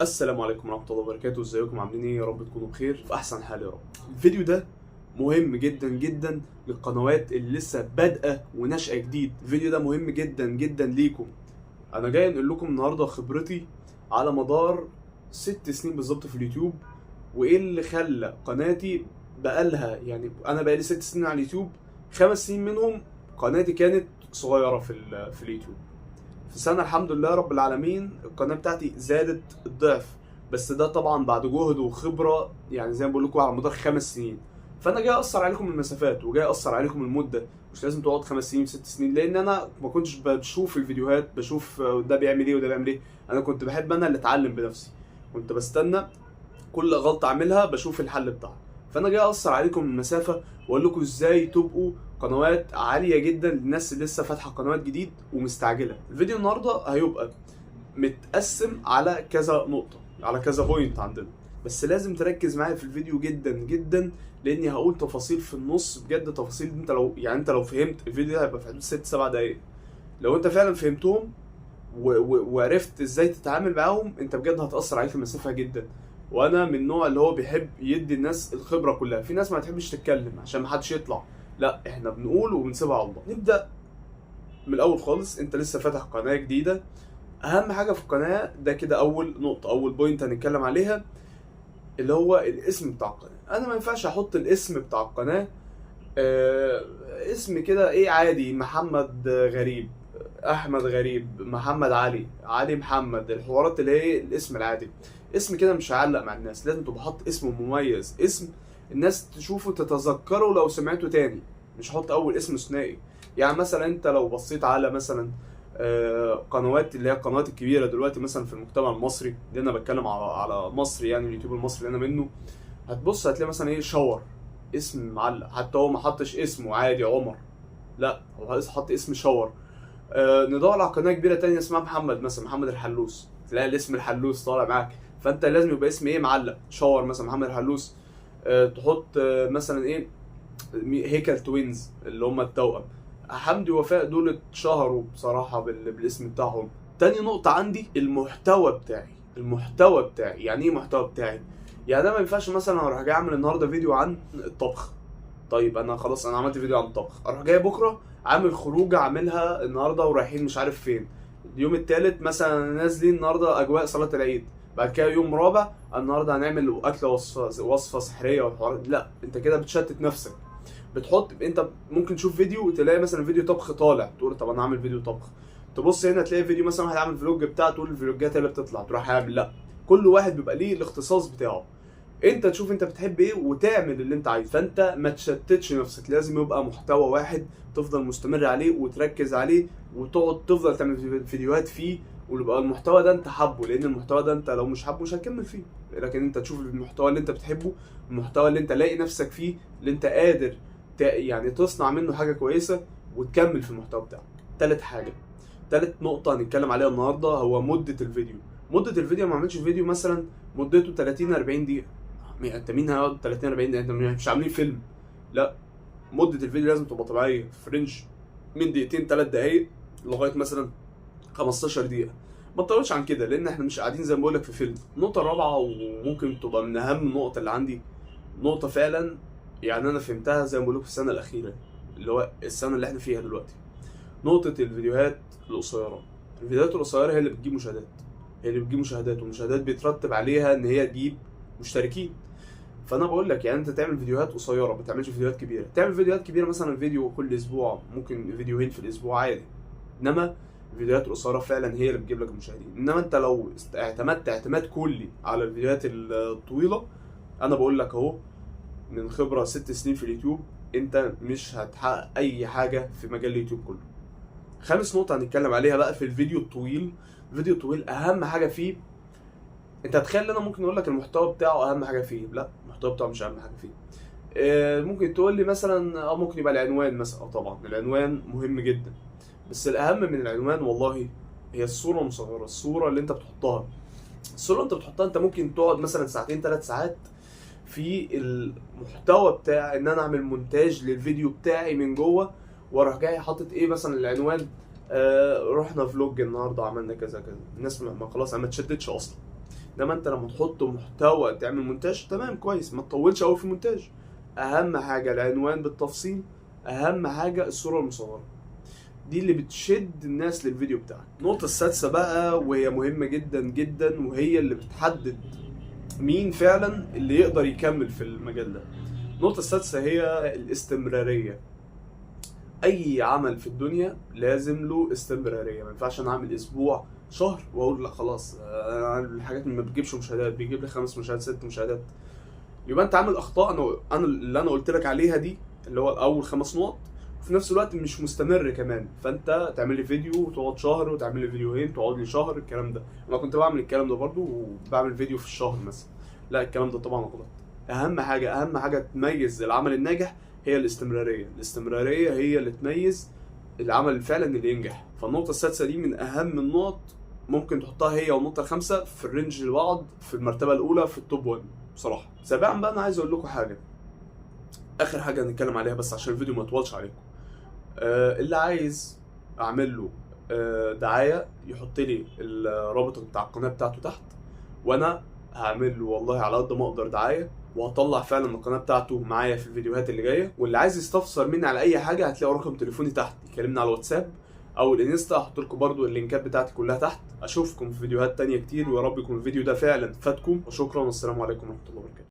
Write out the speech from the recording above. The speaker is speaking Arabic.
السلام عليكم ورحمة الله وبركاته، ازيكم عاملين ايه؟ يا رب تكونوا بخير في احسن حال يا رب. الفيديو ده مهم جدا جدا للقنوات اللي لسه بادئة وناشئة جديد. الفيديو ده مهم جدا جدا ليكم. انا جاي انقل لكم النهارده خبرتي على مدار 6 سنين بالظبط في اليوتيوب، وايه اللي خلى قناتي بقالها، يعني انا بقالي 6 سنين على اليوتيوب. 5 سنين منهم قناتي كانت صغيرة في اليوتيوب. في سنة الحمد لله رب العالمين القناة بتاعتي زادت الضعف، بس ده طبعا بعد جهد وخبرة، يعني زي ما بقول لكم على مدار 5 سنين. فأنا جاي أقصر عليكم المسافات وجاي أقصر عليكم المدة. مش لازم تقعد 5 سنين 6 سنين، لأن أنا ما كنتش بشوف الفيديوهات، بشوف ده بيعمل إيه وده بيعمل إيه. أنا كنت بحب أنا اللي أتعلم بنفسي، كنت بستنى كل غلطة أعملها بشوف الحل بتاعها. فأنا جاي أقصر عليكم المسافة وأقول لكم إزاي تبقوا قنوات عالية جدا للناس اللي لسه فاتحة قنوات جديد ومستعجلة. الفيديو النهاردة هيبقى متقسم على كذا نقطة، على كذا بوينت عندنا، بس لازم تركز معايا في الفيديو جدا جدا، لاني هقول تفاصيل في النص بجد، تفاصيل انت لو فهمت الفيديو ده هيبقى في حدود 6-7 دقايق. لو انت فعلا فهمتهم وعرفت ازاي تتعامل معاهم، انت بجد هتأثر عليك المسافة جدا. وانا من النوع اللي هو بيحب يدي الناس الخبرة كلها. في ناس ما تحبش تتكلم عشان ما حدش يطلع، لا احنا بنقول وبنسيبها على الله. نبدأ من الاول خالص. انت لسه فاتح قناة جديدة، اهم حاجه في القناه ده كده اول نقطه، اول بوينت هنتكلم عليها، اللي هو الاسم بتاع القناه. انا ما ينفعش احط الاسم بتاع القناه اسم كده ايه عادي، محمد غريب، احمد غريب، محمد علي محمد، الحوارات اللي هي الاسم العادي. اسم كده مش هيعلق مع الناس، لازم تبقى حاطط اسم مميز، اسم الناس تشوفه تتذكره لو سمعته تاني. مش حط اول اسم ثنائي. يعني مثلا انت لو بصيت على مثلا قنوات اللي هي القنوات الكبيره دلوقتي مثلا في المجتمع المصري، اللي انا بتكلم على مصر، يعني اليوتيوب المصري اللي انا منه، هتبص هتلاقي مثلا ايه شاور، اسم معلق. حتى هو ما حطش اسمه عادي عمر، لا هو حط اسم شاور. ندور على قناه كبيره تانية اسمها محمد، مثلا محمد الحلوس، تلاقي الاسم الحلوس طالع معاك. فانت لازم يبقى اسم ايه معلق، شاور مثلا محمد الحلوس. تحط مثلا ايه هيكل توينز اللي هم التوأم، حمدي ووفاء، دول اتشهروا بصراحة بالاسم بتاعهم. تاني نقطة عندي المحتوى بتاعي. المحتوى بتاعي يعني ايه محتوى بتاعي؟ يعني انا ما ينفعش مثلا اروح جاي اعمل النهارده فيديو عن الطبخ. طيب انا خلاص انا عملت فيديو عن الطبخ، اروح جاي بكره عامل خروجه عاملها النهارده ورايحين مش عارف فين. اليوم التالت مثلا نازلين النهارده اجواء صلاه العيد. بعد كده يوم رابع النهارده هنعمل اكله وصفه سحريه والحوارات. لا انت كده بتشتت نفسك. بتحط انت ممكن تشوف فيديو تلاقي مثلا فيديو طبخ طالع، تقول طب انا اعمل فيديو طبخ. تبص هنا تلاقي فيديو مثلا واحد عامل فلوج بتاعه، تقول الفلوجات هي اللي بتطلع تروح عامل. لا، كل واحد بيبقى ليه الاختصاص بتاعه. انت تشوف انت بتحب ايه وتعمل اللي انت عايزه. فانت ما تشتتش نفسك، لازم يبقى محتوى واحد تفضل مستمر عليه وتركز عليه وتقعد تفضل تعمل فيديوهات فيه، ويبقى المحتوى ده انت حابه. لان المحتوى ده انت لو مش حابه مش هتكمل فيه. لكن انت تشوف المحتوى اللي انت بتحبه، المحتوى اللي انت لاقي نفسك فيه، اللي انت قادر يعني تصنع منه حاجه كويسه وتكمل في المحتوى بتاعك. تالت نقطه هنتكلم عليها النهارده هو مده الفيديو. مده الفيديو، ما اعملش فيديو مثلا مدته 30 40 دقيقه. انت مين هيقعد 30 40 دقيقه؟ انت مش عاملين فيلم. لا، مده الفيديو لازم تبقى طبيعيه، في رينج من دقيقتين 3 دقايق لغايه مثلا 15 دقيقه. ما تطولش عن كده، لان احنا مش قاعدين زي ما بقول لك في فيلم. النقطه الرابعه وممكن تبقى من اهم النقط اللي عندي، نقطه فعلا يعني انا فهمتها زي ما بقول لك في السنه الاخيره، اللي هو السنه اللي احنا فيها دلوقتي، نقطه الفيديوهات القصيره. الفيديوهات القصيره هي اللي بتجيب مشاهدات، هي اللي بتجيب مشاهدات، والمشاهدات بيترتب عليها ان هي تجيب مشتركين. فانا بقول لك يعني انت تعمل فيديوهات قصيره، ما تعملش فيديوهات كبيره. تعمل فيديوهات كبيره مثلا فيديو كل اسبوع، ممكن فيديوهين في الاسبوع عادي. انما الفيديوهات القصيره فعلا هي اللي بتجيب لك المشاهدين. انما انت لو اعتمدت اعتماد كلي على الفيديوهات الطويله، انا بقول لك اهو من خبره 6 سنين في اليوتيوب، انت مش هتحقق اي حاجه في مجال اليوتيوب كله. خامس نقطه هنتكلم عليها بقى في الفيديو الطويل. الفيديو الطويل اهم حاجه فيه، انت تخيل انا ممكن اقول لك المحتوى بتاعه اهم حاجه فيه، لا المحتوى بتاعه مش اهم حاجه فيه. ممكن تقول لي مثلا ممكن يبقى العنوان مثلا. طبعا العنوان مهم جدا، بس الاهم من العنوان والله هي الصوره المصغره، الصوره اللي انت بتحطها. الصوره اللي انت بتحطها، انت ممكن تقعد مثلا ساعتين 3 ساعات في المحتوى بتاع ان انا اعمل مونتاج للفيديو بتاعي من جوه، واروح جاي حاطط ايه مثلا العنوان، رحنا فلوج النهارده عملنا كذا كذا. الناس ما خلاص ما تشدتش اصلا. انما انت لما تحط محتوى تعمل مونتاج تمام كويس، ما تطولش قوي في المونتاج. اهم حاجه العنوان بالتفصيل، اهم حاجه الصوره المصوره، دي اللي بتشد الناس للفيديو بتاعك. النقطه السادسه بقى وهي مهمه جدا جدا، وهي اللي بتحدد مين فعلا اللي يقدر يكمل في المجال ده. النقطه السادسه هي الاستمراريه. اي عمل في الدنيا لازم له استمراريه، ما ينفعش انا اعمل اسبوع شهر واقول لا خلاص الحاجات اللي ما بتجيبش مشاهدات، بيجيب لي 5 مشاهدات 6 مشاهدات، يبقى انت عامل اخطاء انا اللي انا قلت لك عليها دي، اللي هو اول 5 نقط، وفي نفس الوقت مش مستمر كمان. فانت تعمل لي فيديو وتقعد شهر، وتعمل لي فيديوهين تقعد لي شهر، الكلام ده انا كنت بعمل الكلام ده برضو، وبعمل فيديو في الشهر مثلا. لا الكلام ده طبعا غلط. اهم حاجه تميز العمل الناجح هي الاستمراريه. الاستمراريه هي اللي تميز العمل فعلا اللي ينجح. فالنقطه السادسه دي من اهم النقط، ممكن تحطها هي والنقطه الخامسه في الرينج لبعض، في المرتبه الاولى في التوب 1 بصراحه. سابعا بقى انا عايز اقول لكم حاجه، اخر حاجه هنتكلم عليها بس عشان الفيديو ما يطولش عليكم. اللي عايز اعمل له دعايه يحط لي الرابط بتاع القناه بتاعته تحت، وانا هعمل له والله على قد ما اقدر دعايه، وهطلع فعلا القناه بتاعته معايا في الفيديوهات اللي جايه. واللي عايز يستفسر مني على اي حاجه هتلاقوا رقم تليفوني تحت، يكلمني على الواتساب او الانستا، هحط لكم برده اللينكات بتاعتي كلها تحت. اشوفكم في فيديوهات تانية كتير، ويا رب يكون الفيديو ده فعلا فاتكم، وشكرا والسلام عليكم ورحمه الله وبركاته.